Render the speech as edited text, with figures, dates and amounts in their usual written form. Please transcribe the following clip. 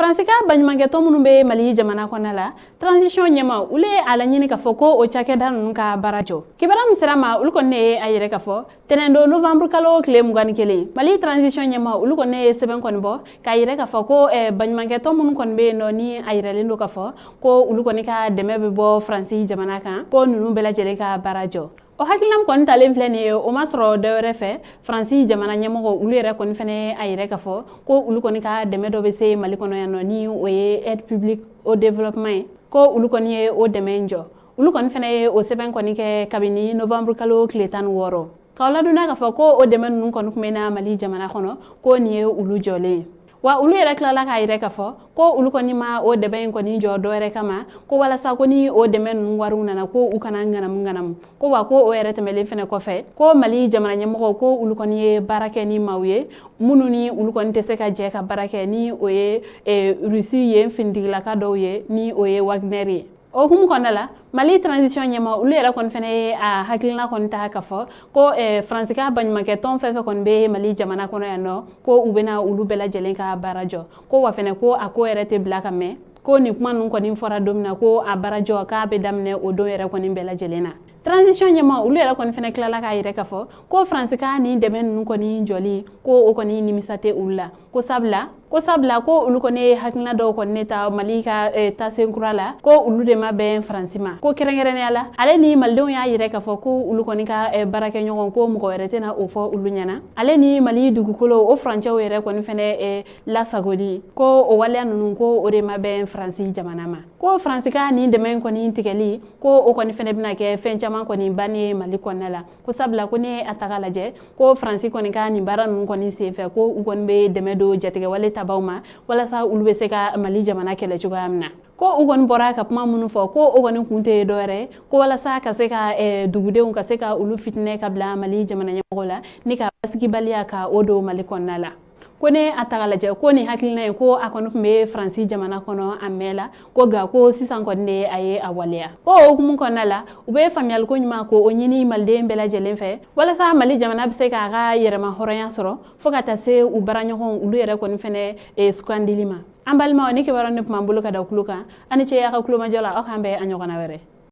Fransika baɲumankɛtɔn minnu bɛ Mali jamana kɔnɔ la transition ɲɛma ulu ye a laɲini k'a fɔ ko o cakɛda ninnu ka baara jɔ. Kibaruya min sera ma ulu kɔni ye a yɛrɛ k'a fɔ tɛnɛndo novembre kalo tile 21 Mali transition ɲɛma ulu kɔni ye sɛbɛn kɔni bɔ k'a yɛrɛ k'a fɔ ko baɲumankɛtɔn minnu kɔni bɛ yen nɔ ni a yiralen don k'a fɔ ko ulu kɔni ka dɛmɛ bɛ bɔ Faransi jamana kan ko ninnu bɛɛ lajɛlen ka baara jɔ. O hakilinam kɔni talen filɛ nin ye o ma sɔrɔ dɔwɛrɛ fɛ Faransi jamana ɲɛmɔgɔ ulu yɛrɛ kɔni fɛnɛ a yɛrɛ k'a fɔ ko ulu kɔni ka dɛmɛ dɔ bɛ se Mali kɔnɔ yan nɔ ni o ye aide publique au développement ye ko ulu kɔni ye o dɛmɛ in jɔ. Ulu kɔni fɛnɛ ye o sɛbɛn kɔni kɛ kabini novembre kalo tile 16 k'aw ladonna k'a fɔ ko o dɛmɛ ninnu kɔni tun bɛ na Mali jamana kɔnɔ ko nin ye ulu jɔlen ye. Wa ulu yɛrɛ tilala k'a yɛrɛ k'a fɔ ko ulu kɔni ma o dɛmɛ in kɔni jɔ dɔwɛrɛ kama ko walasa ko ni o dɛmɛ ninnu wariw nana ko u kana ŋanamu ko wa ko o yɛrɛ tɛmɛlen fɛnɛ kɔfɛ ko Mali jamana ɲɛmɔgɔ ko ulu kɔni ye baara kɛ ni maaw ye minnu ni ulu kɔni tɛ se ka jɛ ka baara kɛ ni o ye Rusi ye finitigilaka dɔw ye ni o ye Wagner ye. O hukumu kɔnɔna la Mali transition ɲɛma ulu yɛrɛ kɔni fɛnɛ ye a hakilina kɔni ta k'a fɔ ko Fransika baɲumankɛtɔn fɛn fɛn kɔni bɛ Mali jamana kɔnɔ yan nɔ ko u bɛna ulu bɛɛ lajɛlen ka baara jɔ ko wa fɛnɛ ko a ko yɛrɛ tɛ bila ka mɛn ko nin kuma ninnu kɔni fɔra don min na ko a baara jɔ k'a bɛ daminɛ o don yɛrɛ kɔni bɛɛ lajɛlen na. Transition ɲɛma ulu yɛrɛ kɔni fɛnɛ tilala k'a yɛrɛ k'a fɔ ko Fransika ni dɛmɛ ninnu kɔni jɔli ko o kɔni nimisa tɛ ulu la ko sabula ko ulu kɔni ye hakilina dɔw kɔni ne ta Mali ka tasen kura la ko ulu de ma bɛn Faransi ma ko kɛrɛnkɛrɛnnenya la ale ni malidenw y'a yɛrɛ k'a fɔ ko ulu kɔni ka baarakɛɲɔgɔn ko mɔgɔ wɛrɛ tɛna o fɔ ulu ɲɛna ale ni Mali dugukolo o furancɛw yɛrɛ kɔni fɛnɛ lasagoli ko o waleya ninnu ko o de ma bɛn Faransi jamana ma ko Fransika ni dɛmɛ in kɔni tigɛli ko o kɔni fɛnɛ bɛna kɛ fɛn caman kɔni bannen ye Mali kɔnɔna la ko sabula ko ne a taga lajɛ ko Faransi kɔni ka nin baara ninnu kɔni senfɛ ko u kɔni bɛ dɛmɛ don jatigɛwale tabaw ma walasa ulu bɛ se ka Mali jamana kɛlɛ cogoya min na ko u kɔni bɔra ka kuma minnu fɔ ko o kɔni kun tɛ dɔwɛrɛ ko walasa ka se ka dugudenw ka se ka ulu fitinɛ ka bila Mali jamana ɲɛmɔgɔ la ni ka basigibaliya ka o don Mali kɔnɔna la. Ko ne a taga lajɛ ko nin hakilina ye ko a kɔni tun bɛ Faransi jamana kɔnɔ a mɛn la ko nka ko sisan kɔni de a ye a waleya ko o hukumu kɔnɔna la u bɛ faamuyaliko ɲuman ko o ɲini maliden bɛɛ lajɛlen fɛ walasa Mali jamana bɛ se k'a ka yɛrɛma hɔrɔnya sɔrɔ fo ka taa se u baaraɲɔgɔnw ulu yɛrɛ kɔni fɛnɛ sugandili ma. An balimaw ni kibaruya ne tun b'an bolo ka da kulo kan ani ce a ka kulomajɔ la aw k'an bɛn a ɲɔgɔnna wɛrɛ.